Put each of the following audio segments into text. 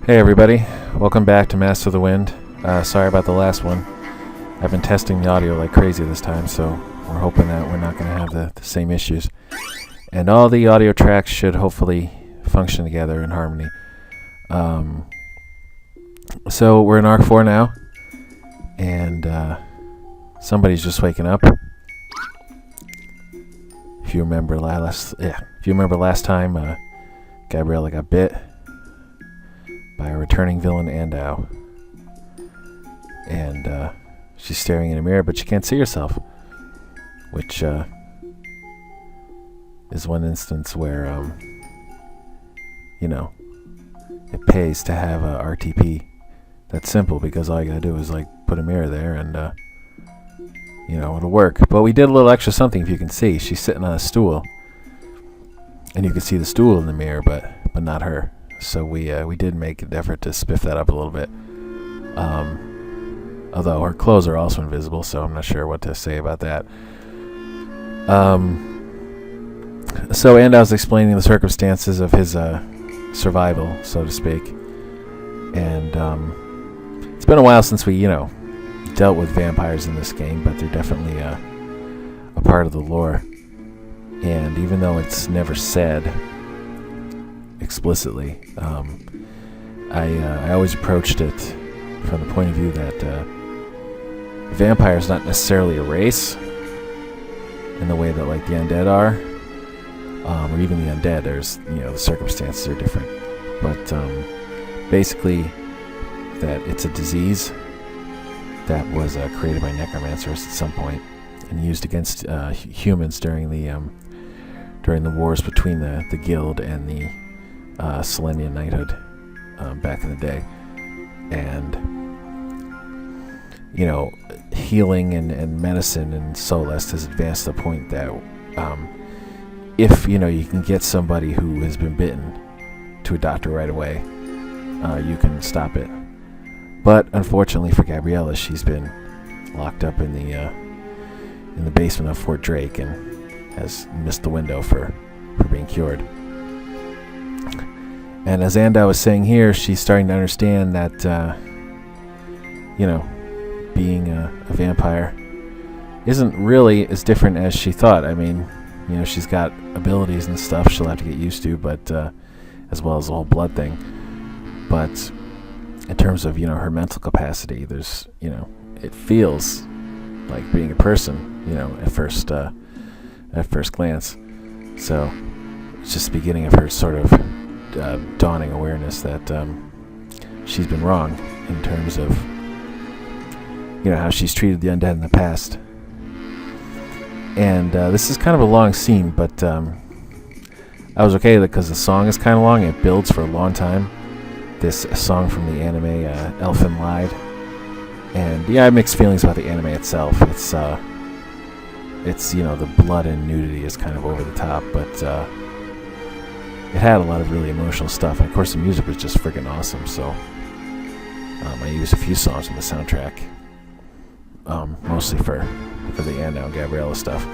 Hey everybody, welcome back to Master of the Wind. Sorry about the last one. I've been testing the audio like crazy this time, so we're hoping that we're not going to have the same issues. And all the audio tracks should hopefully function together in harmony. So we're in Arc 4 now, and somebody's just waking up. If you remember last time, Gabriella got bit by a returning villain, Andau. And she's staring in a mirror, but she can't see herself, which is one instance where, it pays to have a RTP that's simple, because all you gotta do is put a mirror there and, it'll work. But we did a little extra something. If you can see, she's sitting on a stool, and you can see the stool in the mirror, but not her. So we did make an effort to spiff that up a little bit. Although her clothes are also invisible, so I'm not sure what to say about that. So Andau's explaining the circumstances of his survival, so to speak. And it's been a while since we, dealt with vampires in this game, but they're definitely a part of the lore. And even though it's never said explicitly, I always approached it from the point of view that vampire is not necessarily a race in the way that the undead are, or even the undead. There's the circumstances are different, but basically that it's a disease that was created by necromancers at some point and used against humans during the wars between the guild and the Selenian knighthood back in the day. And healing and medicine and Solest has advanced to the point that if you can get somebody who has been bitten to a doctor right away, you can stop it. But unfortunately for Gabriella, she's been locked up in the basement of Fort Drake and has missed the window for being cured. And as Andau was saying here, she's starting to understand that, being a vampire isn't really as different as she thought. I mean, she's got abilities and stuff she'll have to get used to, but as well as the whole blood thing. But in terms of, her mental capacity, there's, it feels like being a person, at first glance. So it's just the beginning of her sort of dawning awareness that she's been wrong in terms of how she's treated the undead in the past. And this is kind of a long scene, but I was okay with it because the song is kind of long. It builds for a long time. This song from the anime Elfen Lied, and I have mixed feelings about the anime itself. It's the blood and nudity is kind of over the top, but it had a lot of really emotional stuff, and of course the music was just freaking awesome. So I used a few songs from the soundtrack, mostly for the Andau and Gabriella stuff.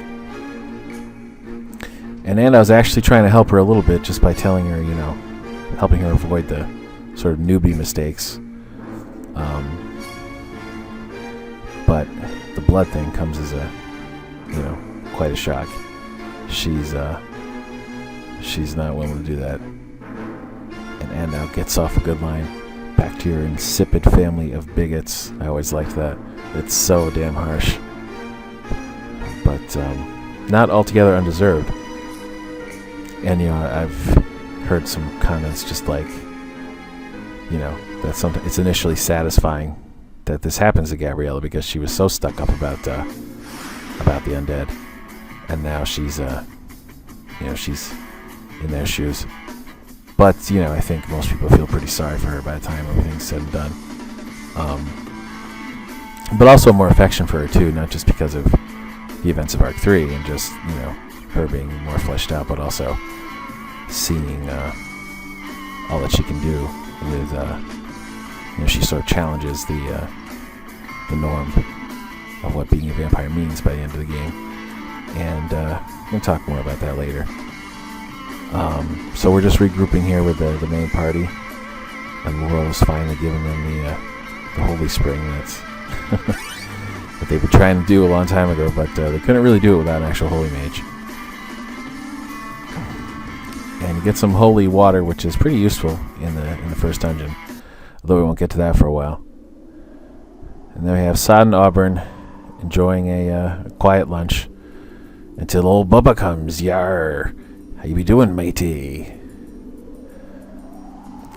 And Andau's actually trying to help her a little bit just by telling her, helping her avoid the sort of newbie mistakes. But the blood thing comes as quite a shock. She's not willing to do that. And Andau gets off a good line. Back to your insipid family of bigots. I always liked that. It's so damn harsh. But not altogether undeserved. And I've heard some comments just that it's initially satisfying that this happens to Gabriella because she was so stuck up about the undead, and now she's she's in their shoes. But I think most people feel pretty sorry for her by the time everything's said and done. But also more affection for her too, not just because of the events of Arc 3 and just her being more fleshed out, but also seeing all that she can do with she sort of challenges the norm of what being a vampire means by the end of the game. And we'll talk more about that later. So we're just regrouping here with the main party. and Laurel has finally given them the Holy Spring that's that they've been trying to do a long time ago, but they couldn't really do it without an actual Holy Mage. And you get some holy water, which is pretty useful in the first dungeon, although we won't get to that for a while. And then we have Sod and Auburn enjoying a quiet lunch until old Bubba comes. Yar, how you be doing, matey?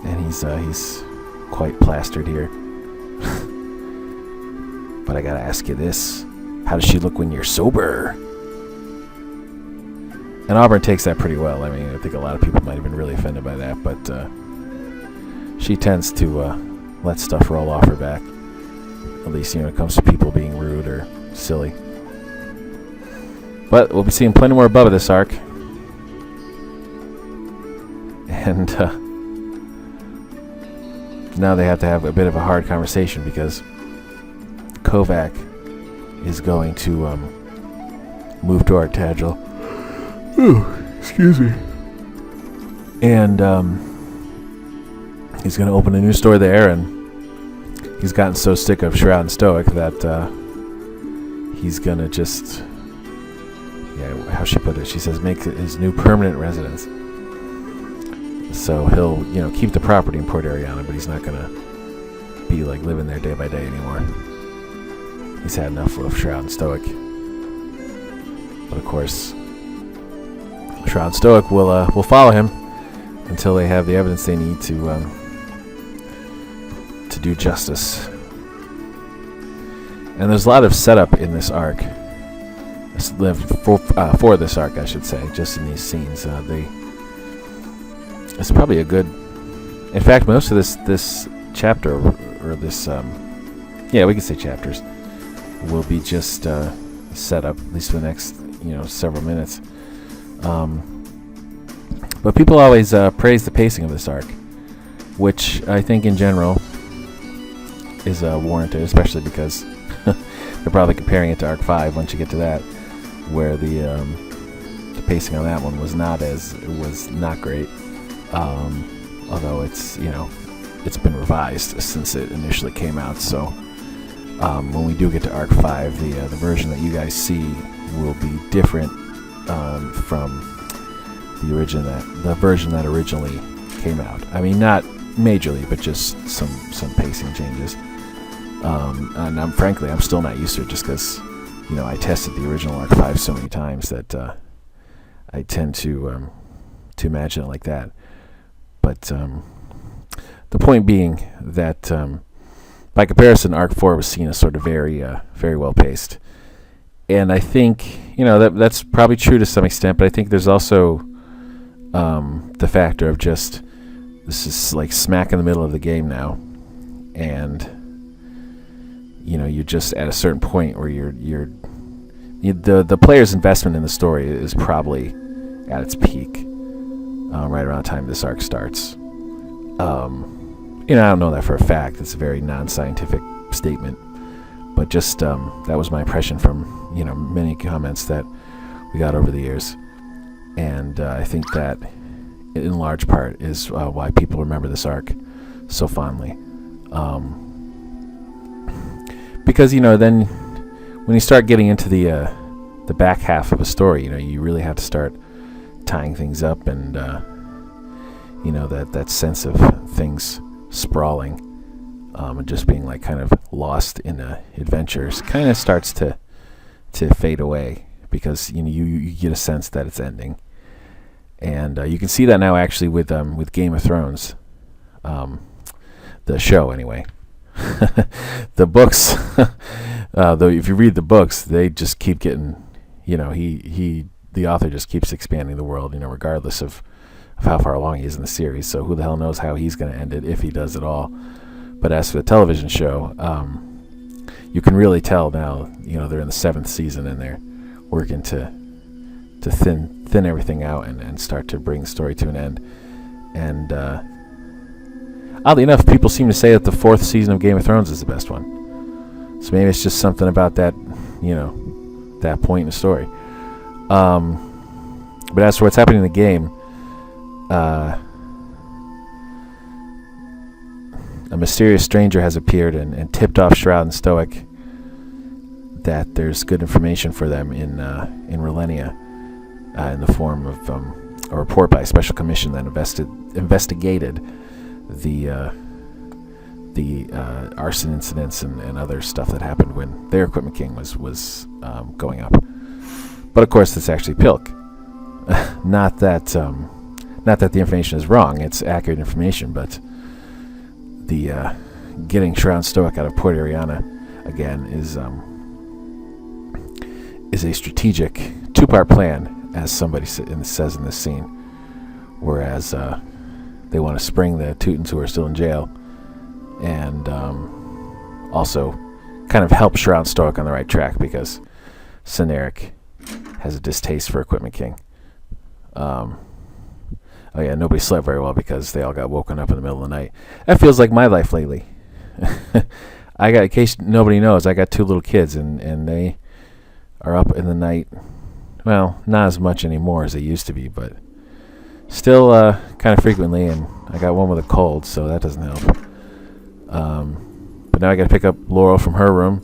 And he's quite plastered here. But I gotta ask you this: how does she look when you're sober? And Auburn takes that pretty well. I mean, I think a lot of people might have been really offended by that, but she tends to let stuff roll off her back. At least, when it comes to people being rude or silly. But we'll be seeing plenty more Bubba this arc. And now they have to have a bit of a hard conversation because Kovac is going to move to Artagel. Excuse me. And he's going to open a new store there, and he's gotten so sick of Shroud and Stoic that he's going to just, how she put it, she says make it his new permanent residence. So he'll, keep the property in Port Ariana, but he's not going to be like living there day by day anymore. He's had enough of Shroud and Stoic. But of course, Shroud and Stoic will follow him until they have the evidence they need to do justice. And there's a lot of setup in this arc. For this arc, I should say, just in these scenes. It's probably a good. In fact, most of this chapter, or this, we can say chapters, will be just set up, at least for the next, several minutes. But people always praise the pacing of this arc, which I think in general is warranted, especially because they're probably comparing it to Arc 5 once you get to that, where the pacing on that one was not great. Although it's been revised since it initially came out, so when we do get to Arc 5, the version that you guys see will be different from the version that originally came out. I mean, not majorly, but just some pacing changes. And I'm still not used to it, just because I tested the original Arc 5 so many times that I tend to imagine it like that. But the point being that by comparison, Arc 4 was seen as sort of very well paced, and I think that's probably true to some extent. But I think there's also the factor of just this is like smack in the middle of the game now, and you're just at a certain point where the player's investment in the story is probably at its peak right around the time this arc starts. I don't know that for a fact. It's a very non-scientific statement, but just that was my impression from many comments that we got over the years, and I think that in large part is why people remember this arc so fondly. Because then when you start getting into the back half of a story, you really have to start tying things up, and that sense of things sprawling and just being like kind of lost in adventures kind of starts to fade away, because you get a sense that it's ending, and you can see that now actually with Game of Thrones, the show anyway. The books, though, if you read the books, they just keep getting, the author just keeps expanding the world, regardless of how far along he is in the series. So who the hell knows how he's going to end it, if he does at all. But as for the television show, you can really tell now, they're in the 7th season, and they're working to thin everything out and start to bring the story to an end. And oddly enough, people seem to say that the 4th season of Game of Thrones is the best one. So maybe it's just something about that, that point in the story. But as for what's happening in the game, a mysterious stranger has appeared and tipped off Shroud and Stoic that there's good information for them in Relenia, in the form of a report by a special commission that investigated the arson incidents and other stuff that happened when their Equipment King was going up. But of course, it's actually Pilk. Not that the information is wrong; it's accurate information. But the getting Shroud and Stoic out of Port Ariana again is a strategic 2-part plan, as somebody says in this scene. Whereas they want to spring the Teutons who are still in jail, and also kind of help Shroud and Stoic on the right track, because Ceneric has a distaste for Equipment King. Oh yeah, nobody slept very well because they all got woken up in the middle of the night. That feels like my life lately. In case nobody knows, I got 2 little kids, and they are up in the night. Well, not as much anymore as they used to be, but still kind of frequently, and I got one with a cold, so that doesn't help. But now I got to pick up Laurel from her room,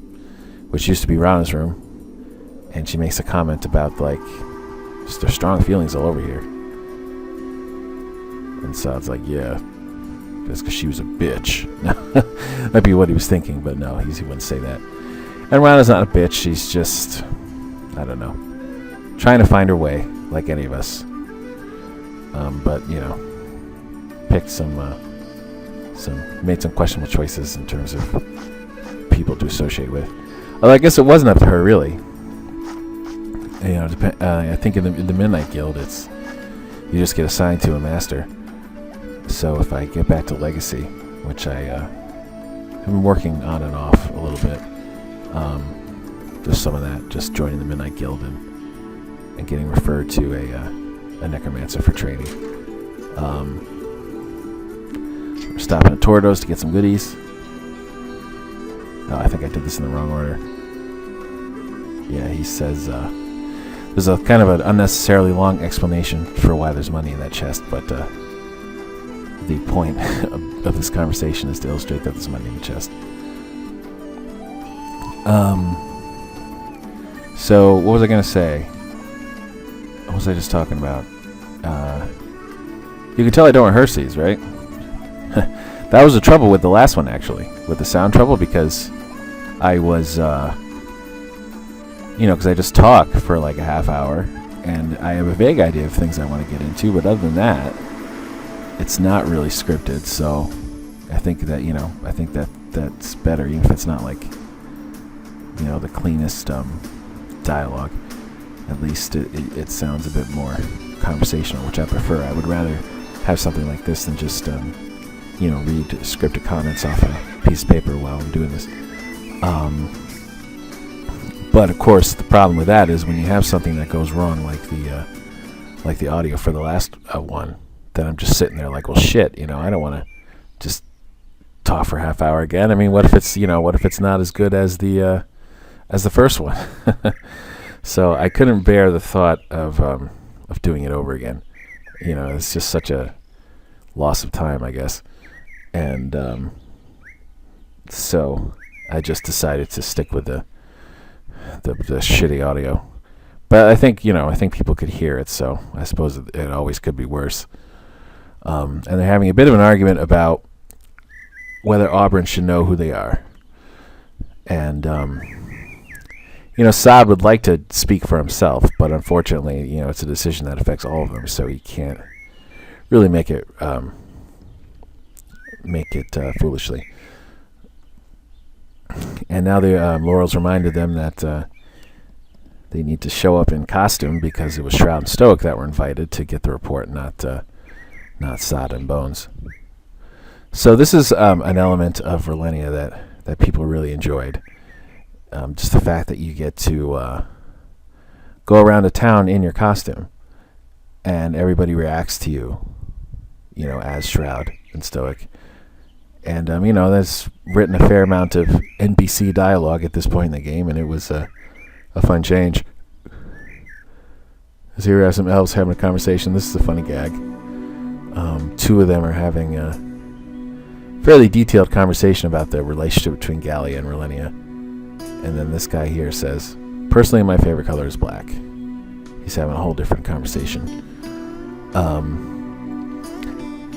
which used to be Rana's room, and she makes a comment about, like, just there's strong feelings all over here. And so it's like, yeah, that's because she was a bitch. That'd be what he was thinking, but no, he wouldn't say that. And Rana's not a bitch. She's just, I don't know, trying to find her way, like any of us. But, you know, picked made some questionable choices in terms of people to associate with. Although I guess it wasn't up to her, really. You know, I think in the Midnight Guild, it's you just get assigned to a master. So if I get back to Legacy, which I have been working on and off a little bit, just some of that, just joining the Midnight Guild and getting referred to a necromancer for training. We're stopping at Tordos to get some goodies. Oh, I think I did this in the wrong order. Yeah, he says there's a kind of an unnecessarily long explanation for why there's money in that chest, but the point of this conversation is to illustrate that there's money in the chest. So what was I going to say? What was I just talking about? You can tell I don't rehearse these, right? That was the trouble with the last one, actually, with the sound trouble, because I was, because I just talk for like a half hour, and I have a vague idea of things I want to get into, but other than that, it's not really scripted. So I think that that's better, even if it's not like, the cleanest dialogue. At least it sounds a bit more conversational, which I prefer. I would rather have something like this than just read scripted comments off a piece of paper while I'm doing this. But of course, the problem with that is when you have something that goes wrong, like the audio for the last one, then I'm just sitting there like, well, shit, I don't want to just talk for a half hour again. I mean, what if it's not as good as the first one? So I couldn't bear the thought of doing it over again. It's just such a loss of time, I guess. And so I just decided to stick with the shitty audio. But I think people could hear it, so I suppose it always could be worse. And they're having a bit of an argument about whether Auburn should know who they are. And Saad would like to speak for himself, but unfortunately, it's a decision that affects all of them, so he can't really make it foolishly. And now Laurel's reminded them that they need to show up in costume because it was Shroud and Stoic that were invited to get the report, not Saad and Bones. So this is an element of Relenia that people really enjoyed. Just the fact that you get to go around a town in your costume, and everybody reacts to you, as Shroud and Stoic. And, there's written a fair amount of NPC dialogue at this point in the game, and it was a fun change. So here we have some elves having a conversation. This is a funny gag. Two of them are having fairly detailed conversation about the relationship between Gallia and Rowlenia. And then this guy here says, personally, my favorite color is black. He's having a whole different conversation.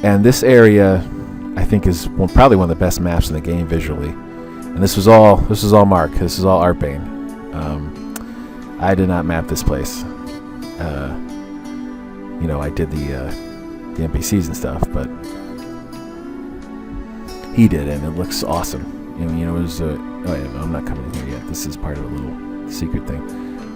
And this area, I think, is probably one of the best maps in the game visually. And this was all Mark. This is all Art Bane. I did not map this place. I did the NPCs and stuff, but he did, and it looks awesome. It was. I'm not coming in here yet. This is part of a little secret thing.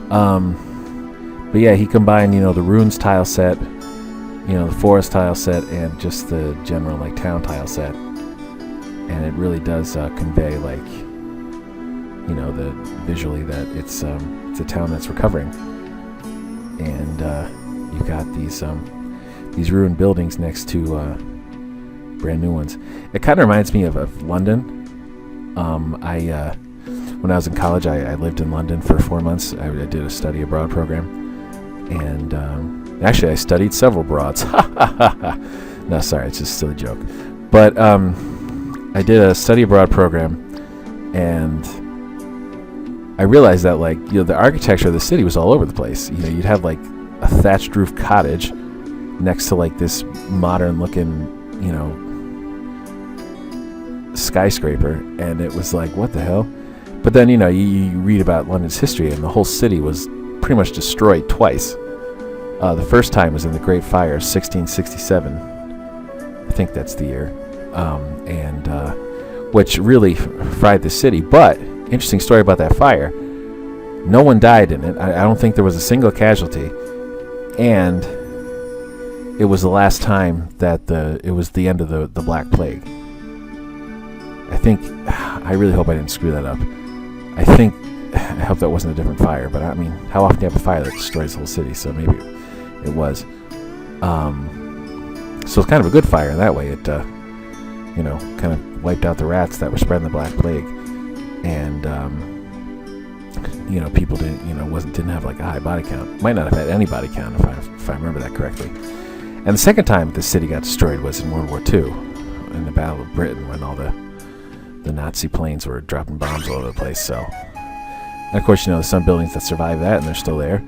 But yeah, he combined, the runes tile set, the forest tile set, and just the general town tile set, and it really does convey the visually that it's a town that's recovering, and you've got these ruined buildings next to brand new ones. It kind of reminds me of London. When I was in college, I lived in London for 4 months. I did a study abroad program, and actually I studied several broads. No, sorry, it's just a silly joke. But I did a study abroad program, and I realized that the architecture of the city was all over the place. You'd have a thatched roof cottage next to this modern looking skyscraper, and it was what the hell. But then you read about London's history, and the whole city was pretty much destroyed twice. The first time was in the Great Fire, 1667. I think that's the year, and which really fried the city. But interesting story about that fire. No one died in it. I don't think there was a single casualty, and it was the last time that it was the end of the Black Plague. I really hope I didn't screw that up. I hope that wasn't a different fire, but I mean, how often do you have a fire that destroys the whole city? So maybe it was. So it's kind of a good fire in that way. It, kind of wiped out the rats that were spreading the Black Plague, and people didn't have a high body count. Might not have had any body count if I remember that correctly. And the second time the city got destroyed was in World War II, in the Battle of Britain, when all the Nazi planes were dropping bombs all over the place. So, and of course, there's some buildings that survived that and they're still there.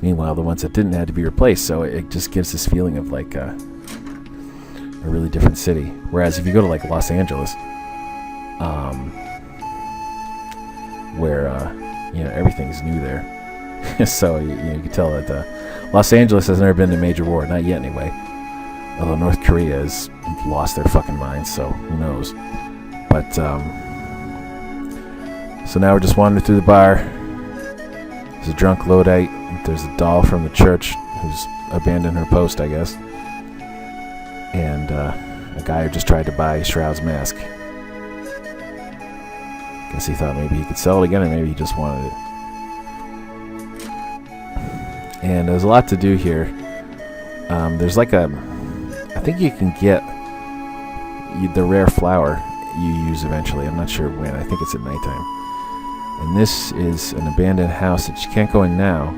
Meanwhile, the ones that didn't had to be replaced. So it just gives this feeling of a really different city. Whereas if you go to Los Angeles, where everything's new there, so you can tell that Los Angeles has never been in a major war, not yet anyway. Although North Korea has lost their fucking minds, so who knows. But, so now we're just wandering through the bar. There's a drunk Lodite. There's a doll from the church who's abandoned her post, I guess. And a guy who just tried to buy Shroud's mask. Guess he thought maybe he could sell it again, or maybe he just wanted it. And there's a lot to do here. There's I think you can get the rare flower you use eventually. I'm not sure when. I think it's at nighttime. And this is an abandoned house that you can't go in now,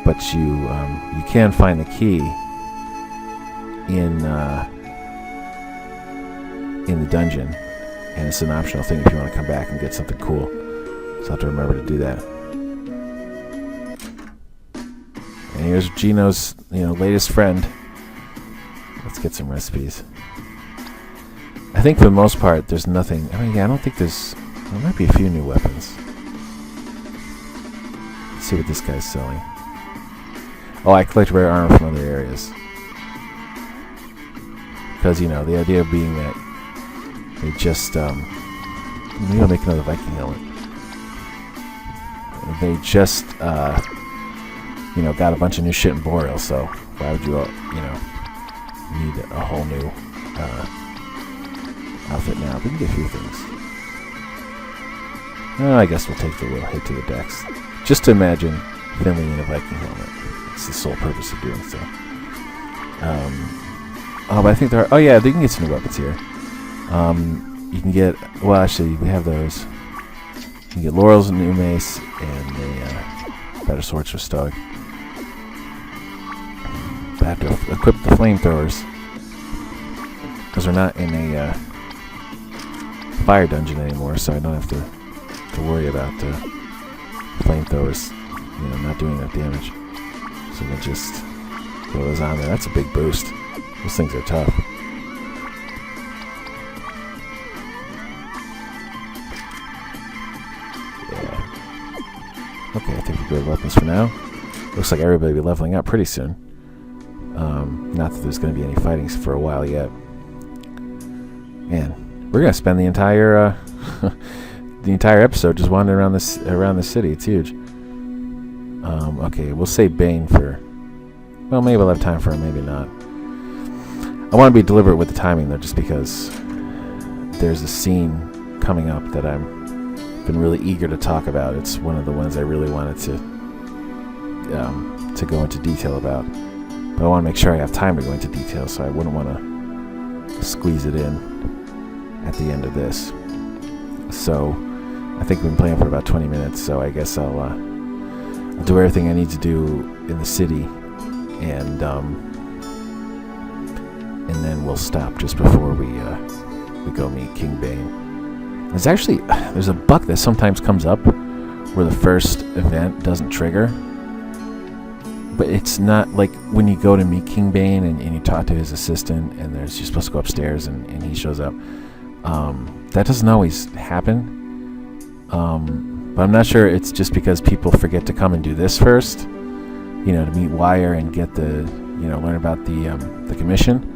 but you can find the key in the dungeon, and it's an optional thing if you want to come back and get something cool. So I have to remember to do that. And here's Gino's latest friend. Let's get some recipes. I think for the most part, there's nothing. I don't think there might be a few new weapons. Let's see what this guy's selling. Oh, I collect rare armor from other areas. Because, the idea being that they just, maybe I'll make another Viking helmet. They just, got a bunch of new shit in Boreal, so why would you, need a whole new, outfit now? We can get a few things. I guess we'll take the little hit to the decks. Just to imagine Finley in a Viking helmet. It's the sole purpose of doing so. But I think there are... Oh, yeah, they can get some new weapons here. You can get... Well, actually, we have those. You can get Laurel's new mace and a better swords for Stoic. But I have to equip the flamethrowers. because we're not in a fire dungeon anymore, so I don't have to worry about flamethrowers, not doing enough damage. So we'll just throw those on there. That's a big boost. Those things are tough. Yeah. Okay, I think we're good with weapons for now. Looks like everybody will be leveling up pretty soon. Not that there's going to be any fighting for a while yet. Man, we're going to spend the entire episode just wandering around the city. It's huge. Okay, we'll save Bane for... Well, maybe we'll have time for him, maybe not. I want to be deliberate with the timing, though, just because there's a scene coming up that I've been really eager to talk about. It's one of the ones I really wanted to go into detail about. But I want to make sure I have time to go into detail, so I wouldn't want to squeeze it in at the end of this. So I think we've been playing for about 20 minutes, so I guess I'll do everything I need to do in the city, and then we'll stop just before we go meet King Bane. There's a bug that sometimes comes up where the first event doesn't trigger, but it's not like when you go to meet King Bane and you talk to his assistant, and you're supposed to go upstairs and he shows up. That doesn't always happen. But I'm not sure it's just because people forget to come and do this first, to meet Wire and get learn about the commission,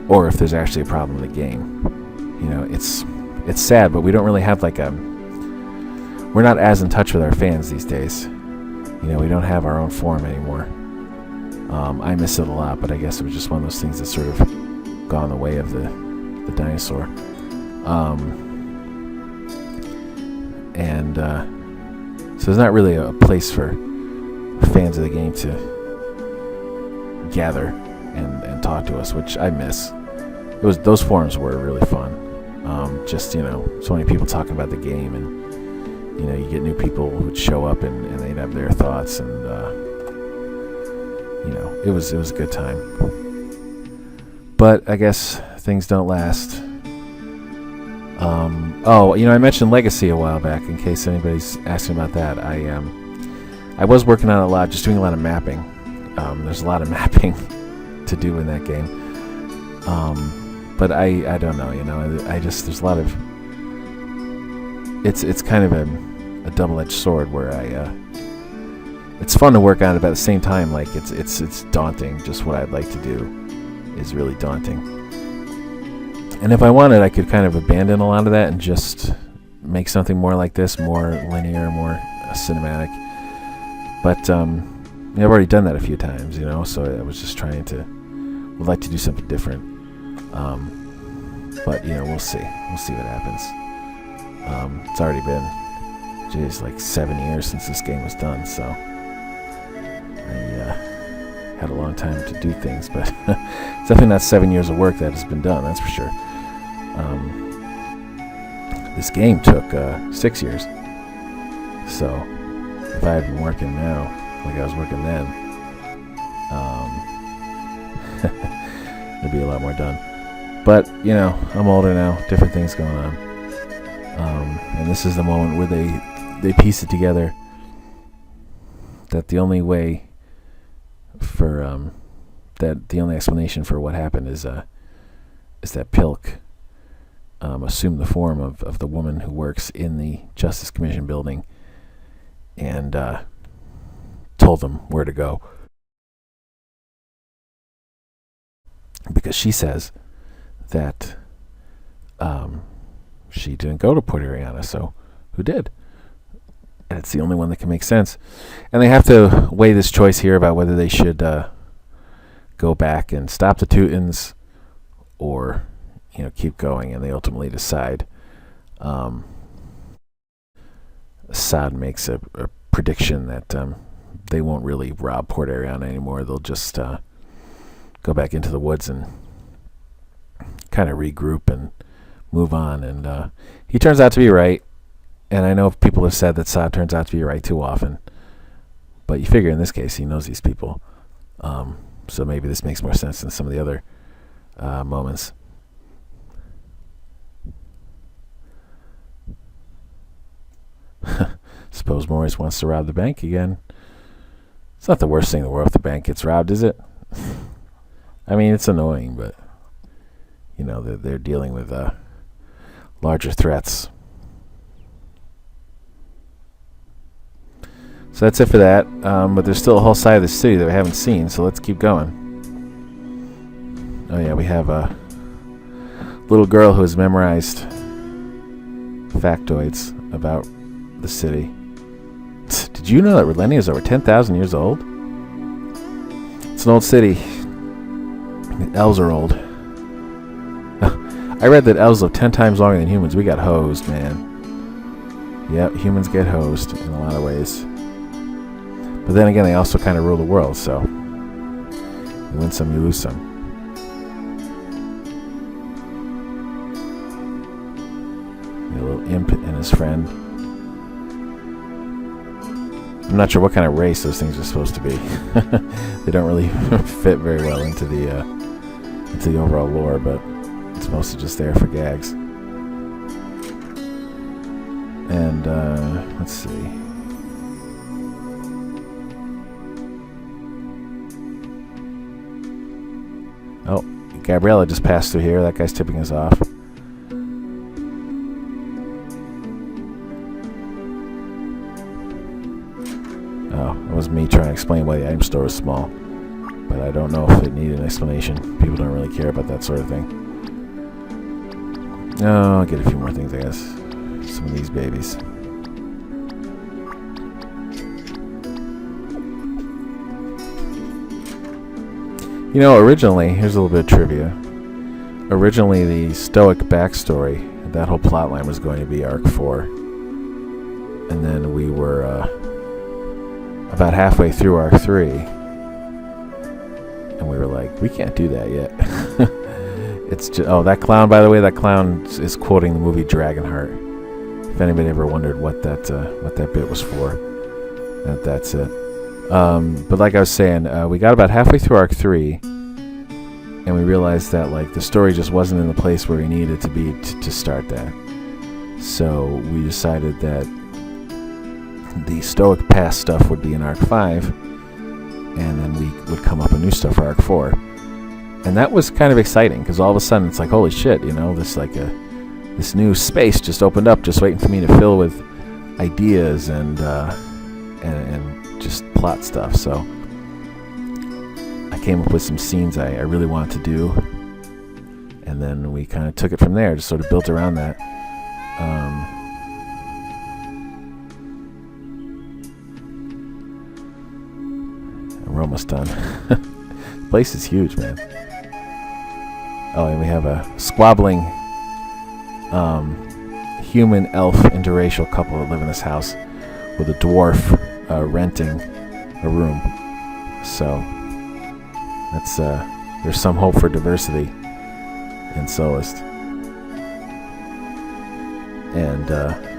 or if there's actually a problem with the game. It's sad, but we don't really have we're not as in touch with our fans these days. We don't have our own forum anymore. I miss it a lot, but I guess it was just one of those things that sort of gone the way of the dinosaur. So there's not really a place for fans of the game to gather and talk to us, which I miss. Those forums were really fun. Just so many people talking about the game, and you get new people who'd show up and they'd have their thoughts, and it was a good time. But I guess things don't last. I mentioned Legacy a while back, in case anybody's asking about that. I was working on it a lot, just doing a lot of mapping. There's a lot of mapping to do in that game. But I don't know, there's a lot of... It's kind of a double-edged sword where it's fun to work on it, but at the same time, it's daunting. Just what I'd like to do is really daunting. And if I wanted, I could kind of abandon a lot of that and just make something more like this, more linear, more cinematic. But I've already done that a few times, so I was just would like to do something different. But we'll see. We'll see what happens. It's already been, 7 years since this game was done, so I had a long time to do things, but it's definitely not 7 years of work that has been done, that's for sure. This game took 6 years, so if I had been working now like I was working then, there'd be a lot more done. But I'm older now, different things going on, and this is the moment where they piece it together that the only way for the only explanation for what happened is that Pilk assumed the form of the woman who works in the Justice Commission building and told them where to go, because she says that she didn't go to Port Ariana, so who did? And it's the only one that can make sense. And they have to weigh this choice here about whether they should go back and stop the Teutons or keep going, and they ultimately decide. Assad makes a prediction that they won't really rob Port Ariana anymore. They'll just go back into the woods and kind of regroup and move on. And he turns out to be right. And I know people have said that Saad turns out to be right too often. But you figure in this case he knows these people. So maybe this makes more sense than some of the other moments. suppose Maurice wants to rob the bank again. It's not the worst thing in the world if the bank gets robbed, is it? I mean, it's annoying, but you know, they're dealing with larger threats. So that's it for that. But there's still a whole side of the city that we haven't seen, so let's keep going. Oh yeah, we have a little girl who has memorized factoids about the city. Did you know that Redlenia is over 10,000 years old? It's an old city. The elves are old. I read that elves live 10 times longer than humans. We got hosed, man. Yep, humans get hosed in a lot of ways. But then again, they also kind of rule the world, so you win some, you lose some. A little imp and his friend. I'm not sure what kind of race those things are supposed to be. They don't really fit very well into the overall lore, but it's mostly just there for gags. And let's see. Oh, Gabriella just passed through here. That guy's tipping us off. Oh, it was me trying to explain why the item store is small. But I don't know if it needed an explanation. People don't really care about that sort of thing. Oh, I'll get a few more things, I guess. Some of these babies. You know, originally, here's a little bit of trivia. Originally, the Stoic backstory, that whole plotline was going to be Arc 4. And then we were about halfway through Arc 3. And we were like, we can't do that yet. It's just, oh, that clown, by the way, that clown is quoting the movie Dragonheart. If anybody ever wondered what that bit was for, that's it. But like I was saying, we got about halfway through Arc 3, and we realized that like the story just wasn't in the place where we needed to be to start that. So we decided that the Stoic past stuff would be in Arc 5, and then we would come up with new stuff for Arc 4. And that was kind of exciting, because all of a sudden it's like, holy shit, you know, this new space just opened up, just waiting for me to fill with ideas and just plot stuff. So I came up with some scenes I really wanted to do, and then we kind of took it from there, just sort of built around that. We're almost done. The place is huge, man. Oh, and we have a squabbling human elf interracial couple that live in this house with a dwarf renting a room. So that's there's some hope for diversity in Solist. And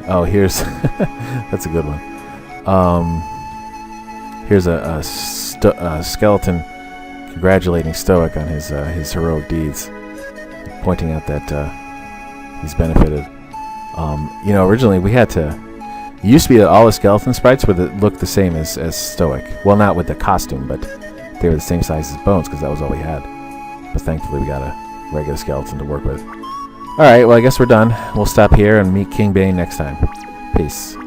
oh, here's that's a good one. Here's a skeleton congratulating Stoic on his heroic deeds, pointing out that he's benefited. You know, originally we had to. It used to be that all the skeleton sprites would look the same as Stoic. Well, not with the costume, but they were the same size as Bones, because that was all we had. But thankfully we got a regular skeleton to work with. Alright, well I guess we're done. We'll stop here and meet King Bane next time. Peace.